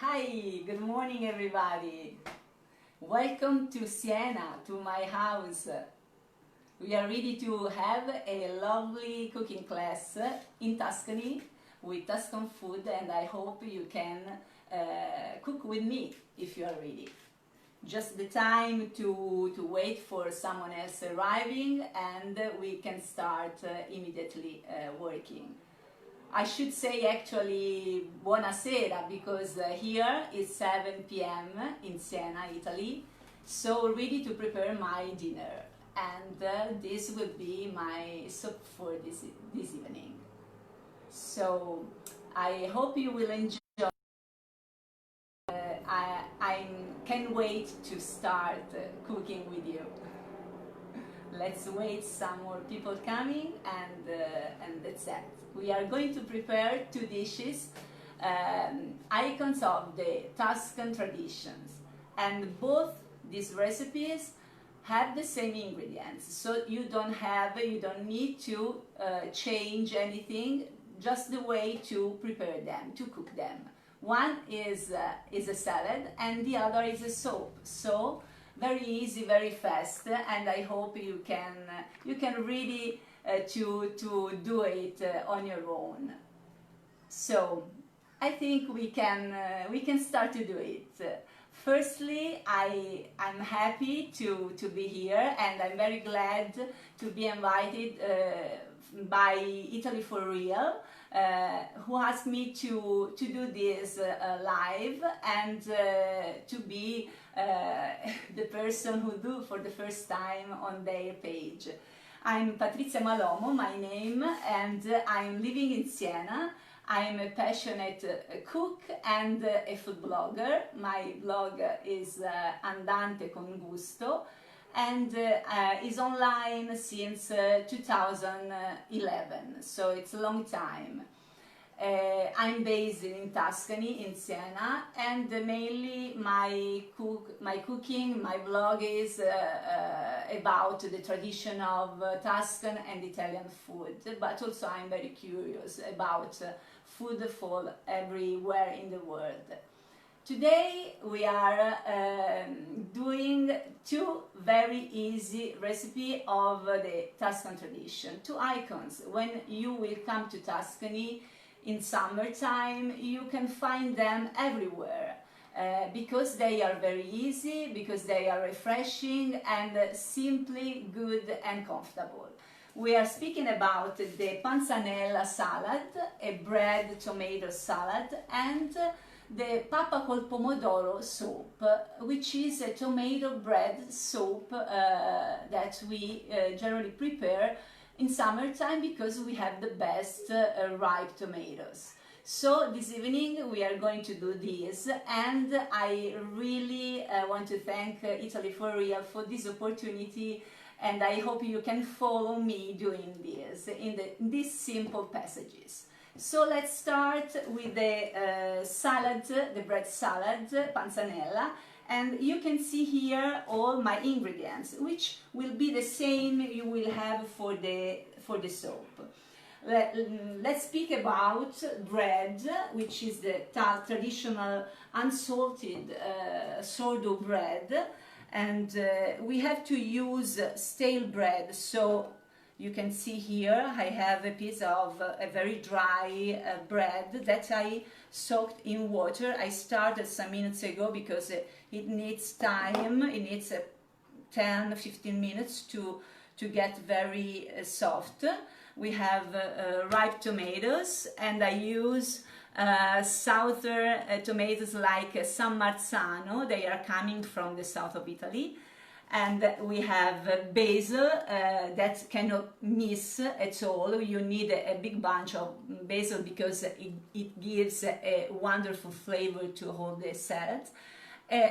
Hi, good morning everybody. Welcome to Siena, to my house. We are ready to have a lovely cooking class in Tuscany with Tuscan food, and I hope you can cook with me if you are ready. Just the time to wait for someone else arriving, and we can start immediately working. I should say actually buonasera, because here is 7 p.m. in Siena, Italy, so ready to prepare my dinner, and this will be my soup for this evening. So I hope you will enjoy. I can't wait to start cooking with you. Let's wait some more people coming, and that's it. We are going to prepare two dishes, icons of the Tuscan traditions, and both these recipes have the same ingredients, so you don't need to change anything, just the way to prepare them, to cook them. One is a salad and the other is a soup, so very easy, very fast, and I hope you can really to do it on your own. So I think we can start to do it. Firstly, I'm happy to be here, and I'm very glad to be invited by Italy for Real, who asked me to do this live, and to be the person who do for the first time on their page. I'm Patrizia Malomo, my name, and I'm living in Siena. I'm a passionate cook and a food blogger. My blog is Andante con Gusto, and is online since 2011, so it's a long time. I'm based in Tuscany, in Siena, and mainly my cooking, my blog is about the tradition of Tuscan and Italian food, but also I'm very curious about food for everywhere in the world. Today we are doing two very easy recipes of the Tuscan tradition, two icons. When you will come to Tuscany in summertime, you can find them everywhere, because they are very easy, because they are refreshing and simply good and comfortable. We are speaking about the Panzanella Salad, a bread tomato salad, and the Papa col pomodoro soup, which is a tomato bread soup that we generally prepare in summertime because we have the best ripe tomatoes. So this evening we are going to do this, and I really want to thank Italy for Real for this opportunity, and I hope you can follow me doing this in these simple passages. So let's start with the salad, the bread salad, panzanella, and you can see here all my ingredients, which will be the same you will have for the soup. Let's speak about bread, which is the traditional unsalted sourdough bread, and we have to use stale bread. So you can see here I have a piece of a very dry bread that I soaked in water. I started some minutes ago because it needs time, it needs 10-15 minutes to get very soft. We have ripe tomatoes, and I use southern tomatoes like San Marzano. They are coming from the south of Italy. And we have basil that cannot miss at all. You need a big bunch of basil because it gives a wonderful flavor to all the salad.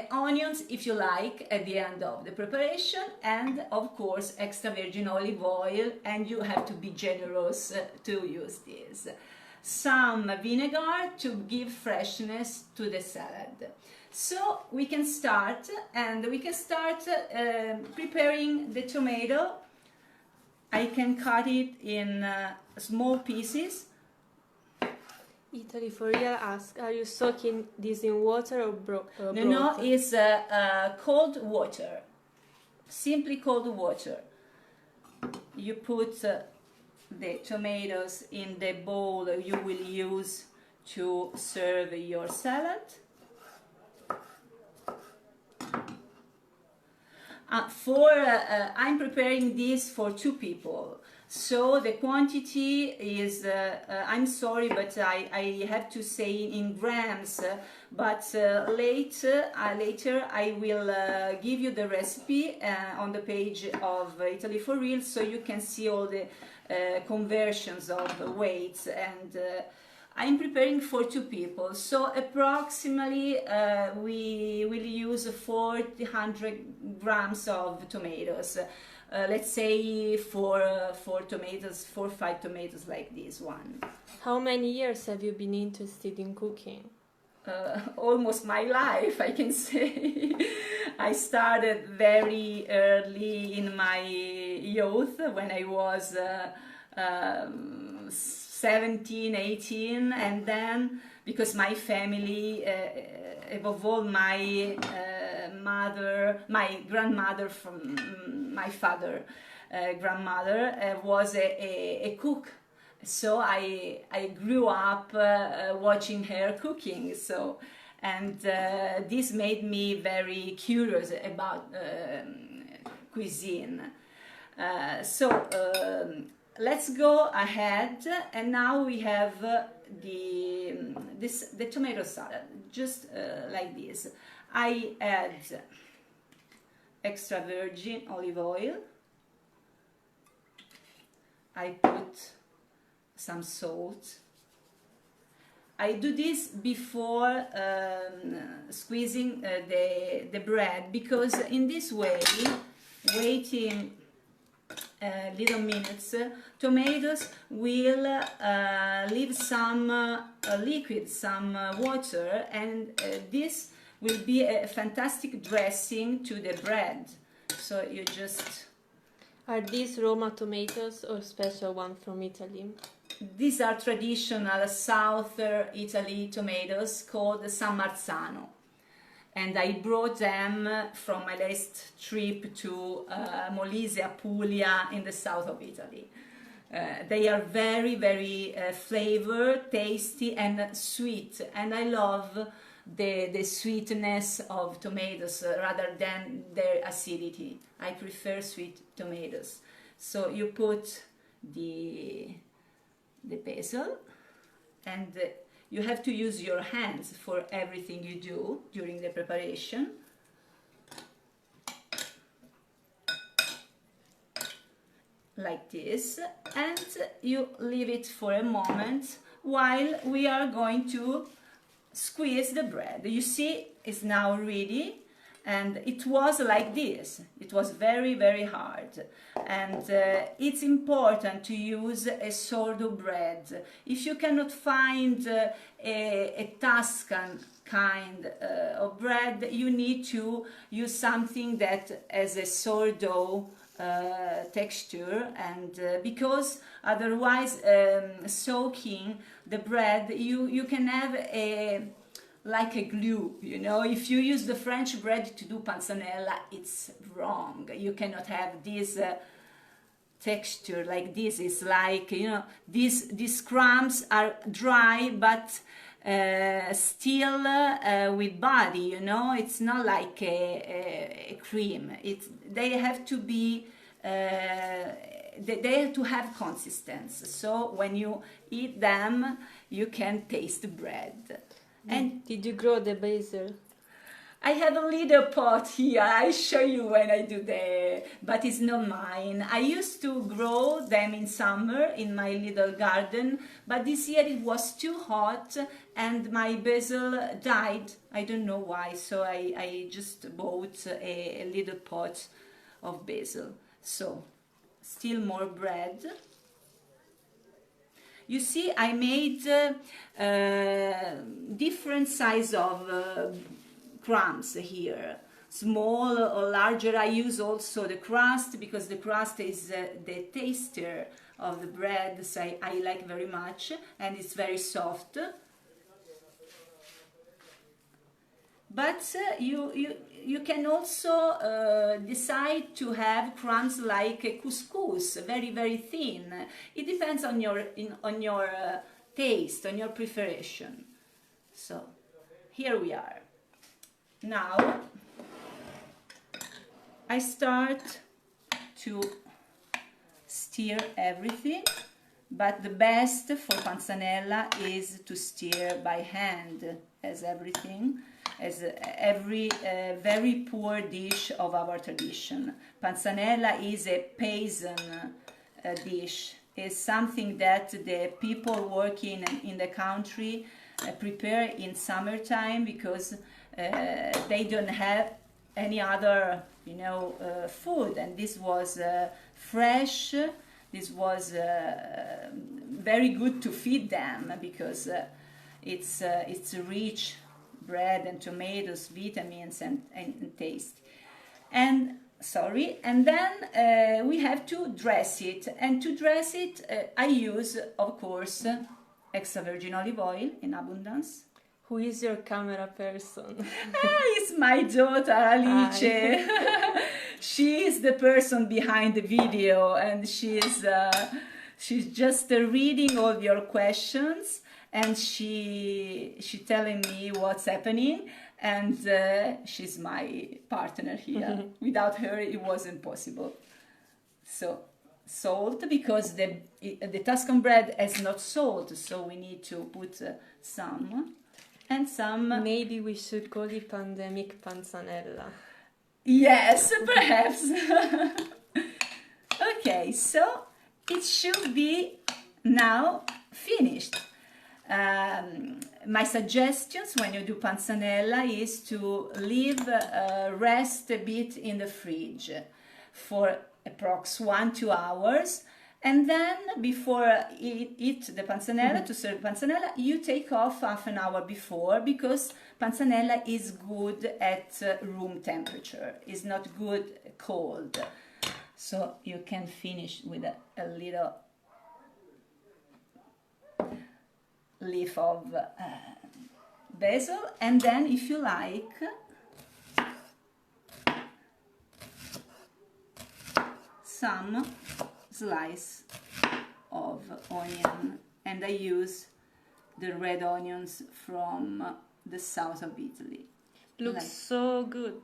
Onions, if you like, at the end of the preparation, and of course extra virgin olive oil, and you have to be generous to use this. Some vinegar to give freshness to the salad. So we can start, and we can start preparing the tomato. I can cut it in small pieces. Italy for real asks, are you soaking this in water or No, broth? no, it's cold water, simply cold water. You put the tomatoes in the bowl you will use to serve your salad. I'm preparing this for 2 people. So the quantity is, I'm sorry, but I have to say in grams, but later I will give you the recipe on the page of Italy for Real, so you can see all the conversions of the weights. And I'm preparing for 2 people, so approximately we will use 400 grams of tomatoes. Let's say 4 tomatoes, 4 or 5 tomatoes like this one. How many years have you been interested in cooking? Almost my life, I can say. I started very early in my youth, when I was 17, 18, and then because my family, above all my grandmother from my father, grandmother was a cook, so I grew up watching her cooking. So, and this made me very curious about cuisine. Let's go ahead, and now we have the tomato salad, just like this. I add extra virgin olive oil. I put some salt. I do this before squeezing the bread, because in this way, waiting little minutes, tomatoes will leave some liquid, some water, and this will be a fantastic dressing to the bread. So you just... Are these Roma tomatoes or special one from Italy? These are traditional southern Italy tomatoes called San Marzano. And I brought them from my last trip to Molise, Apulia, in the south of Italy. They are very, very flavored, tasty, and sweet. And I love the sweetness of tomatoes rather than their acidity. I prefer sweet tomatoes. So you put the basil, and you have to use your hands for everything you do during the preparation. Like this, and you leave it for a moment while we are going to squeeze the bread. You see, it's now ready, and it was like this. It was very, very hard, and it's important to use a sourdough bread. If you cannot find a Tuscan kind of bread, you need to use something that has a sourdough texture, and because otherwise soaking the bread, you can have like a glue, you know. If you use the French bread to do panzanella, it's wrong. You cannot have this texture like this. It's like, you know, these crumbs are dry but still with body, you know. It's not like a cream. They have to be they have to have consistency, so when you eat them you can taste the bread. And did you grow the basil? I have a little pot here. I show you when I do but it's not mine. I used to grow them in summer in my little garden, but this year it was too hot and my basil died. I don't know why, so I just bought a little pot of basil. So, still more bread. You see, I made different size of crumbs here, small or larger. I use also the crust, because the crust is the taster of the bread, so I like very much, and it's very soft. but you can also decide to have crumbs like couscous, very very thin. It depends on your taste, on your preparation. So here we are. Now I start to stir everything, but the best for panzanella is to stir by hand, as every very poor dish of our tradition. Panzanella is a peasant dish. It's something that the people working in the country prepare in summertime because they don't have any other food, and this was fresh. This was very good to feed them because it's rich bread and tomatoes, vitamins and taste. And then we have to dress it, and to dress it I use, of course, extra virgin olive oil in abundance. Who is your camera person? It's my daughter Alice. She is the person behind the video, and she's just reading all your questions, and she telling me what's happening, and she's my partner here. Without her it wasn't possible. So salt, because the Tuscan bread has not salt, so we need to put some. And some. Maybe we should call it pandemic panzanella. Yes, perhaps. Okay, so it should be now finished. My suggestions when you do panzanella is to leave rest a bit in the fridge for approx 1-2 hours. And then before eat the panzanella, to serve panzanella, you take off half an hour before, because panzanella is good at room temperature. It's not good cold. So you can finish with a little leaf of basil, and then if you like, some slice of onion, and I use the red onions from the south of Italy. Looks so good.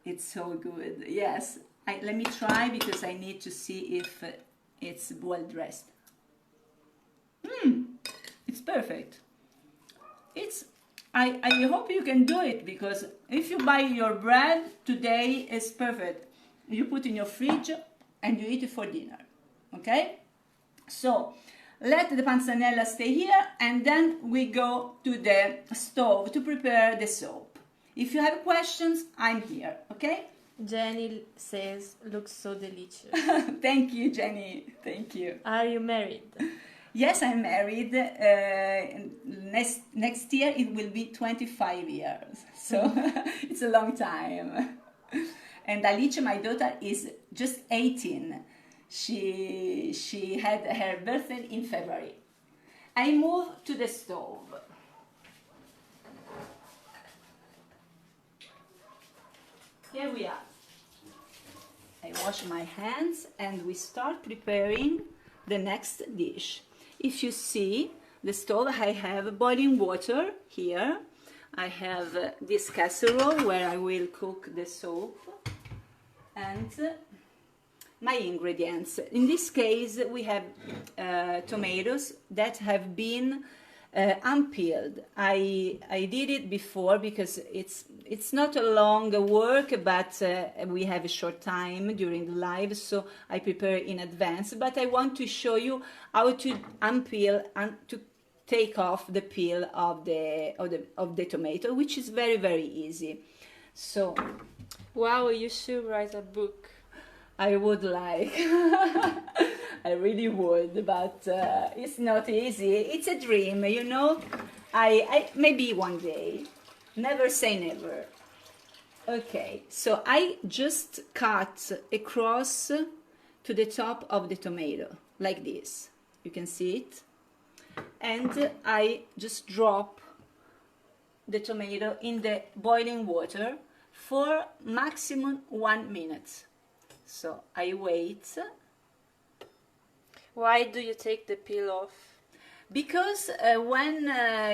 It's so good, yes. Let me try, because I need to see if it's well dressed. It's perfect. I hope you can do it, because if you buy your bread today, it's perfect. You put in your fridge and you eat it for dinner. Okay? So let the panzanella stay here, and then we go to the stove to prepare the soup. If you have questions, I'm here. Okay? Jenny says, looks so delicious. Thank you, Jenny. Thank you. Are you married? Yes, I'm married. Next year it will be 25 years. So it's a long time. And Alice, my daughter, is just 18. She had her birthday in February. I move to the stove. Here we are. I wash my hands and we start preparing the next dish. If you see the stove, I have boiling water here. I have this casserole where I will cook the soup, and my ingredients. In this case, we have tomatoes that have been unpeeled. I did it before because it's not a long work, but we have a short time during the live, so I prepare in advance. But I want to show you how to unpeel and to take off the peel of the tomato, which is very, very easy. So, wow, you should write a book. I would like. I really would, but it's not easy. It's a dream, you know. I maybe one day. Never say never. Okay, so I just cut across to the top of the tomato, like this. You can see it. And I just drop the tomato in the boiling water for maximum 1 minute. So I wait. Why do you take the peel off? Because when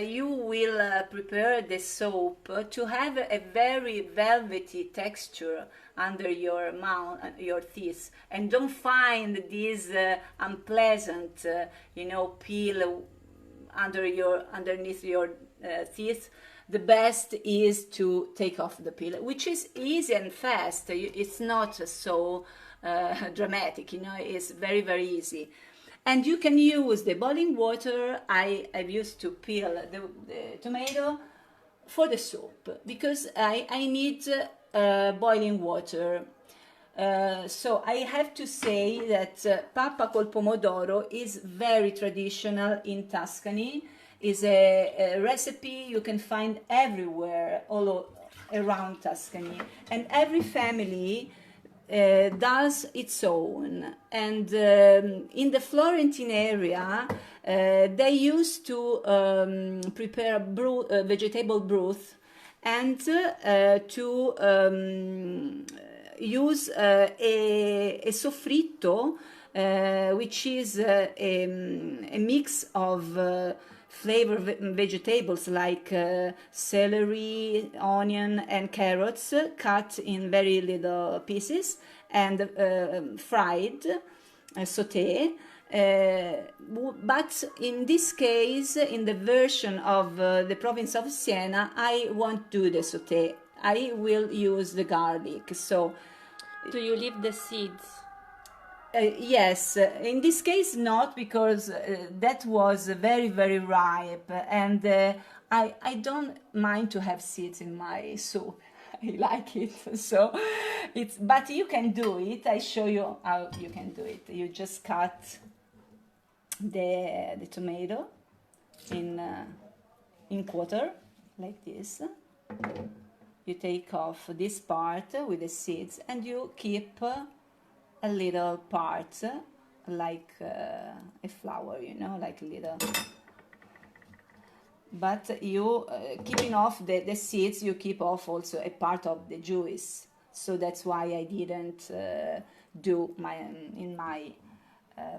you will prepare the soup, to have a very velvety texture under your mouth, your teeth, and don't find this unpleasant, peel underneath your teeth, the best is to take off the peel, which is easy and fast. It's not so dramatic, it's very, very easy. And you can use the boiling water I've used to peel the tomato for the soup, because I need boiling water. So I have to say that pappa col pomodoro is very traditional in Tuscany. Is a recipe you can find everywhere, all around Tuscany, and every family does its own. And in the Florentine area, they used to prepare vegetable broth, and to use a soffritto, which is a mix of flavor vegetables like celery, onion, and carrots cut in very little pieces and fried, sauté. But in this case, in the version of the province of Siena, I won't do the sauté. I will use the garlic. So, do you leave the seeds? Yes, in this case not, because that was very, very ripe, and I don't mind to have seeds in my soup. I like it, so but you can do it. I show you how you can do it. You just cut the tomato in quarter like this. You take off this part with the seeds, and you keep a little part like a flower, like a little. But you keeping off the seeds, you keep off also a part of the juice. So that's why I didn't do in my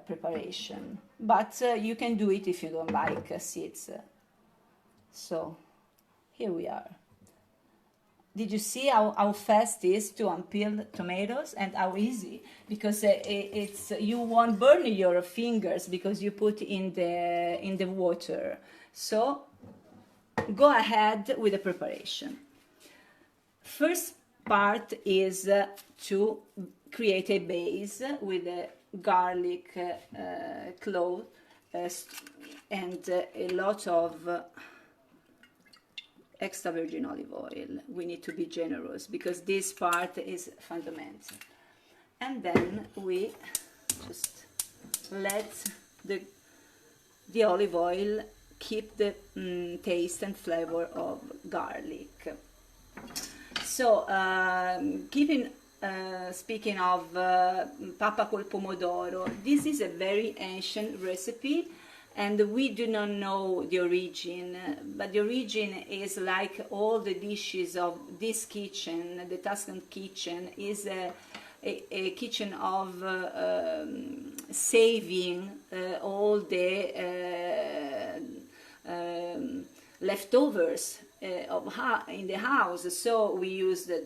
preparation. But you can do it if you don't like seeds. So here we are. Did you see how fast it is to unpeel tomatoes, and how easy? Because it's you won't burn your fingers because you put in the water. So go ahead with the preparation. First part is to create a base with a garlic clove and a lot of extra virgin olive oil. We need to be generous because this part is fundamental. And then we just let the olive oil keep the taste and flavor of garlic. So speaking of pappa col pomodoro, this is a very ancient recipe, and we do not know the origin, but the origin is like all the dishes of this kitchen. The Tuscan kitchen is a kitchen of saving all the leftovers in the house. So we use the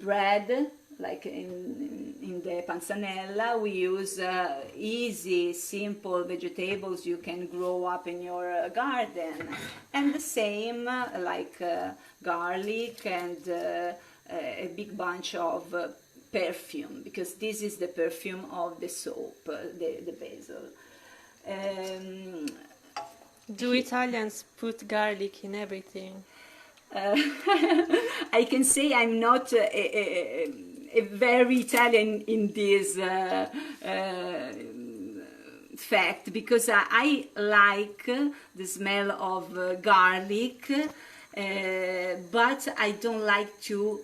bread, like in the panzanella. We use easy, simple vegetables you can grow up in your garden, and the same like garlic and a big bunch of perfume, because this is the perfume of the soup, the basil. Do Italians put garlic in everything? I can say I'm not a very Italian in this fact, because I like the smell of garlic, but I don't like to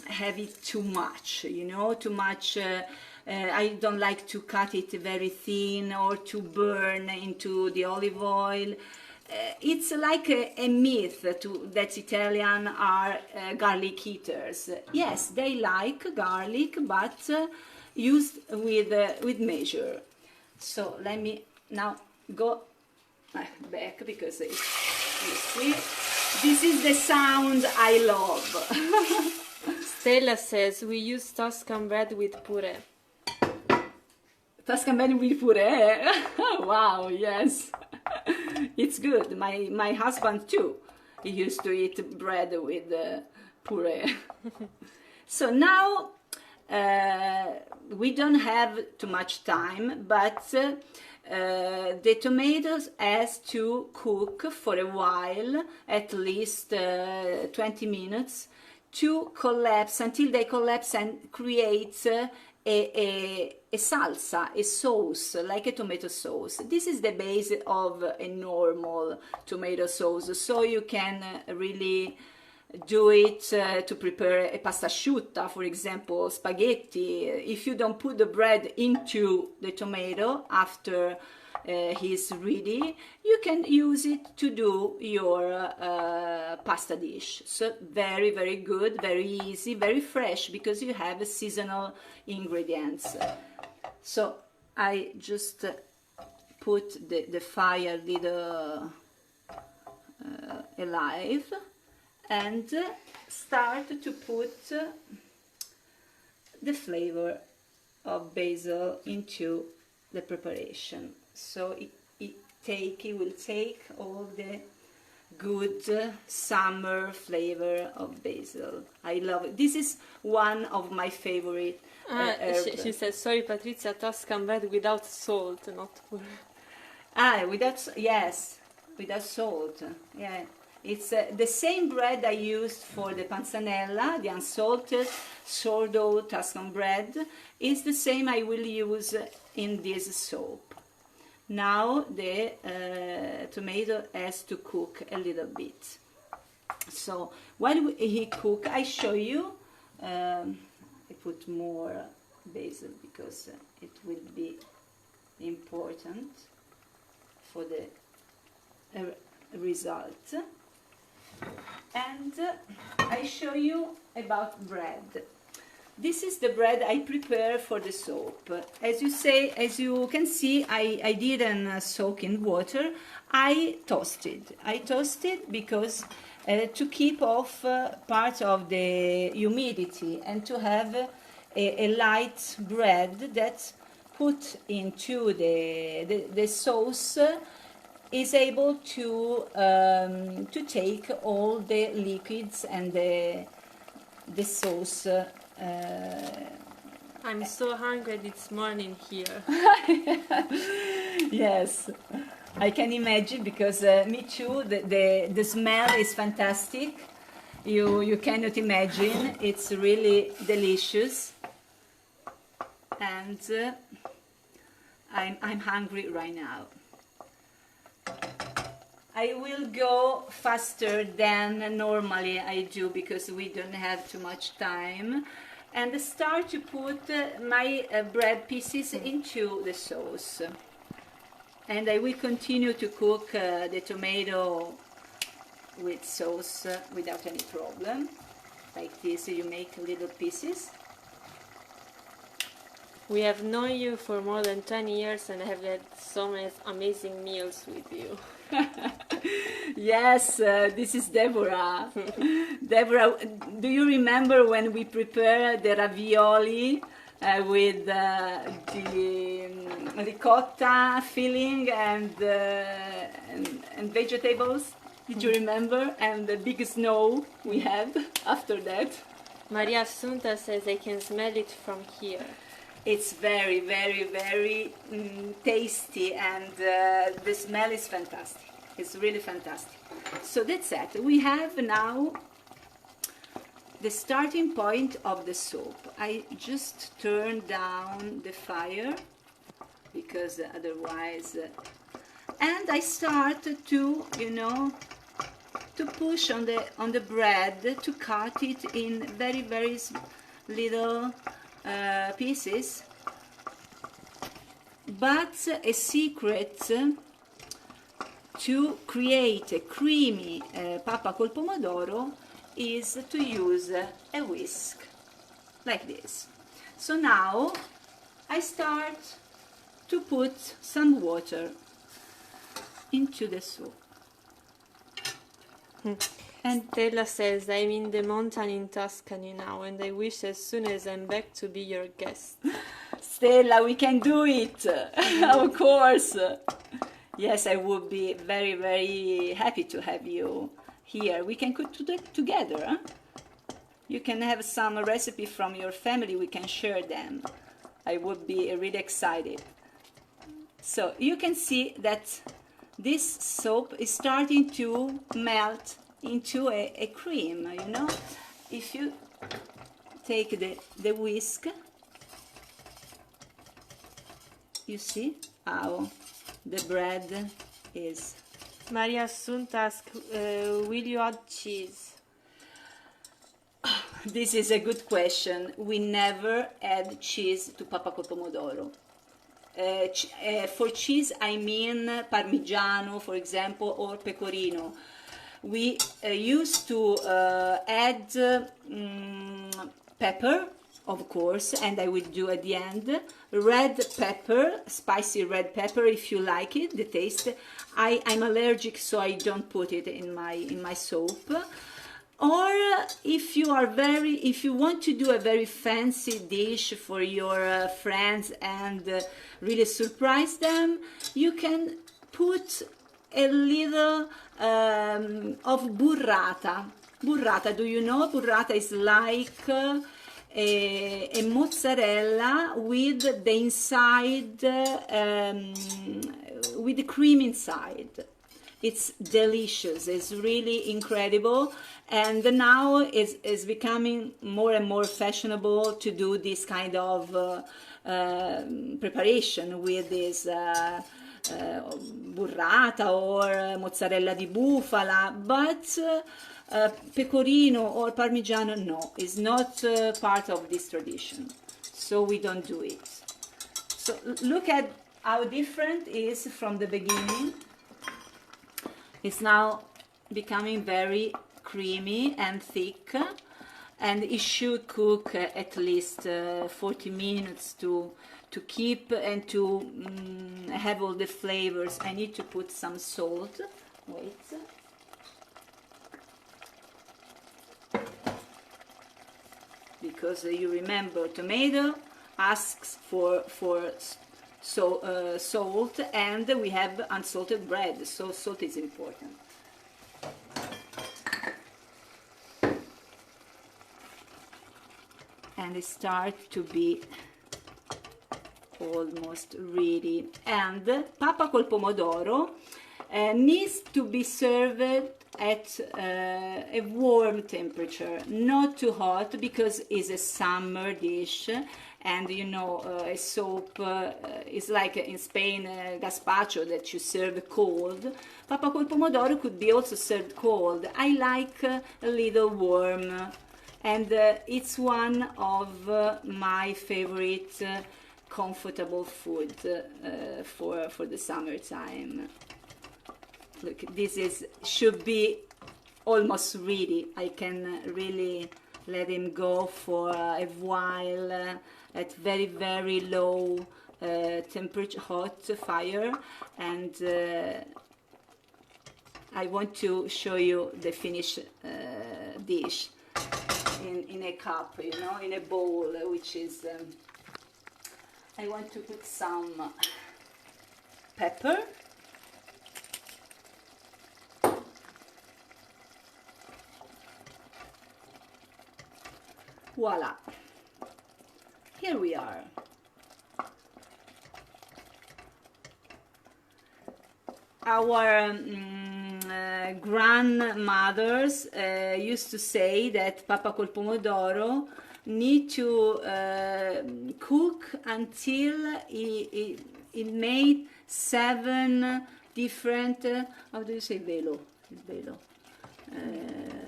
have it too much, too much. I don't like to cut it very thin or to burn into the olive oil. it's like a myth that Italian are garlic eaters. Yes, they like garlic, but used with measure. So let me now go back, because you see, this is the sound I love. Stella says we use Tuscan bread with puree. Tuscan bread with puree. Wow, yes. It's good. My husband too, he used to eat bread with puree. So now we don't have too much time, but the tomatoes has to cook for a while, at least 20 minutes, to collapse, until they collapse and create a salsa, a sauce, like a tomato sauce. This is the base of a normal tomato sauce, so you can really do it to prepare a pasta asciutta, for example, spaghetti. If you don't put the bread into the tomato after he's ready, you can use it to do your pasta dish. So very, very good, very easy, very fresh, because you have seasonal ingredients. So I just put the fire little alive, and start to put the flavor of basil into the preparation. So it will take all the good summer flavor of basil. I love it. This is one of my favorite herbs. She says, sorry Patrizia, Tuscan bread without salt, not puree. Without salt. Yeah. It's the same bread I used for the panzanella, the unsalted sourdough Tuscan bread. It's the same I will use in this soup. Now the tomato has to cook a little bit. So while he cooks, I show you. I put more basil because it will be important for the result. And I show you about bread. This is the bread I prepare for the soup. As you can see, I didn't soak in water. I toasted. Because to keep off part of the humidity and to have a light bread that put into the sauce is able to take all the liquids and the sauce. I'm so hungry this morning here. Yes, I can imagine, because me too. The smell is fantastic. You cannot imagine. It's really delicious, and I'm hungry right now. I will go faster than normally I do, because we don't have too much time, and start to put my bread pieces into the sauce. And I will continue to cook the tomato with sauce without any problem. Like this, you make little pieces. We have known you for more than 20 years and have had so many amazing meals with you. Yes, this is Deborah. Deborah, do you remember when we prepared the ravioli with the ricotta filling and vegetables? Did you remember? And the big snow we had after that? Maria Assunta says I can smell it from here. It's very, very, very tasty, and the smell is fantastic. It's really fantastic. So that's it. We have now the starting point of the soup. I just turn down the fire, because otherwise... and I start to, to push on the bread, to cut it in very, very little pieces. But a secret to create a creamy papa col pomodoro is to use a whisk, like this. So now I start to put some water into the soup. And Stella says, I'm in the mountain in Tuscany now, and I wish as soon as I'm back to be your guest. Stella, we can do it, of course. Yes, I would be very, very happy to have you here. We can cook together. Huh? You can have some recipe from your family, we can share them. I would be really excited. So you can see that this soap is starting to melt into a cream, you know. If you take the whisk, you see how the bread is. Maria Sunt asks, will you add cheese? This is a good question. We never add cheese to papa col pomodoro. For cheese, I mean Parmigiano, for example, or Pecorino. We used to add pepper, of course, and I will do at the end. Red pepper, spicy red pepper, if you like it, the taste. I'm allergic, so I don't put it in my soup. Or if you want to do a very fancy dish for your friends and really surprise them, you can put a little of burrata. Burrata, do you know? Burrata is like a mozzarella with the inside, with the cream inside. It's delicious. It's really incredible, and now it's becoming more and more fashionable to do this kind of preparation with this burrata or mozzarella di bufala, but pecorino or parmigiano, no, is not part of this tradition, so we don't do it. So look at how different it is from the beginning. It's now becoming very creamy and thick, and it should cook at least 40 minutes to keep and to have all the flavors. I need to put some salt. Wait. Because you remember, tomato asks for salt, and we have unsalted bread, so salt is important. And it starts to be almost ready. And papa col pomodoro needs to be served at a warm temperature, not too hot, because it's a summer dish. And you know, a soup is like in Spain, gazpacho, that you serve cold. Papa col pomodoro could be also served cold. I like a little warm, and it's one of my favorite comfortable food for the summertime. Look, this should be almost ready. I can really let him go for a while at very, very low temperature, hot fire, and I want to show you the finished dish in a cup, you know, in a bowl, which is I want to put some pepper. Voila, here we are. Our grandmothers used to say that papa col pomodoro need to cook until it made 7 different, how do you say velo? Velo.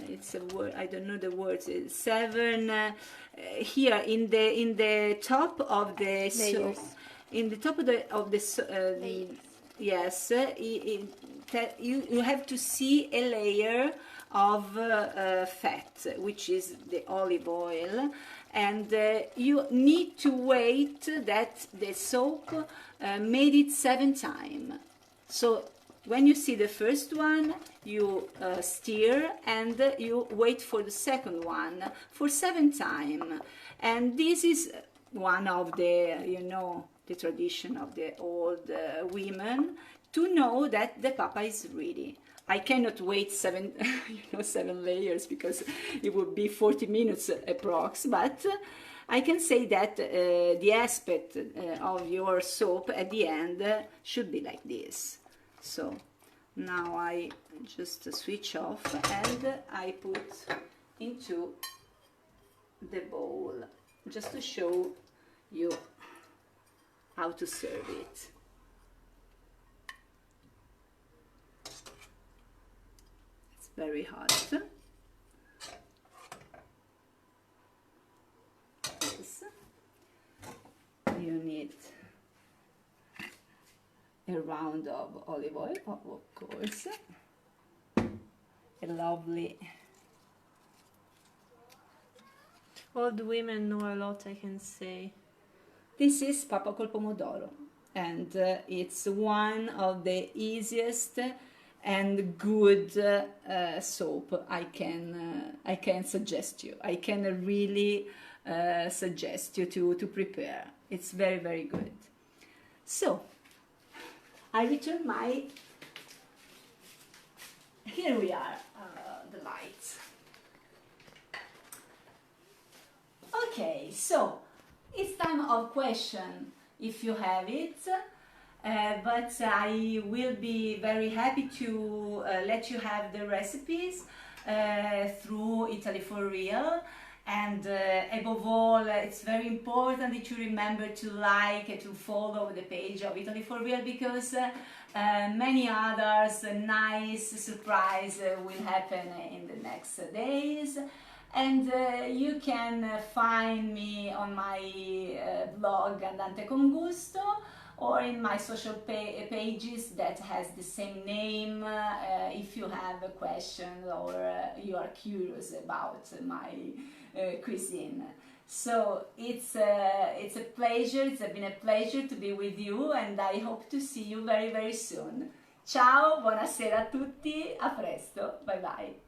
It's a word, I don't know the words. 7 here in the top of the layers. in the top of the yes, you have to see a layer of fat, which is the olive oil, and you need to wait that the soap made it 7 times. So when you see the first one, you stir and you wait for the second one for 7 times. And this is one of the, you know, the tradition of the old women to know that the papa is ready. I cannot wait 7 layers because it would be 40 minutes approx, but I can say that the aspect of your soap at the end should be like this. So now I just switch off and I put into the bowl just to show you how to serve it. It's very hot. Yes. You need a round of olive oil, of course. A lovely. Old women know a lot, I can say. This is Papa col pomodoro, and it's one of the easiest and good soap I can suggest you. I can really suggest you to prepare. It's very, very good. So I return my. Here we are, the lights. Okay, so it's time of question if you have it, but I will be very happy to let you have the recipes through Italy for Real. And above all, it's very important that you remember to like and to follow the page of Italy for Real, because many others nice surprise will happen in the next days. And you can find me on my blog Andante con Gusto, or in my social pages that has the same name if you have a question or you are curious about my cuisine. So it's a pleasure, it's been a pleasure to be with you, and I hope to see you very, very soon. Ciao, buonasera a tutti, a presto, bye bye.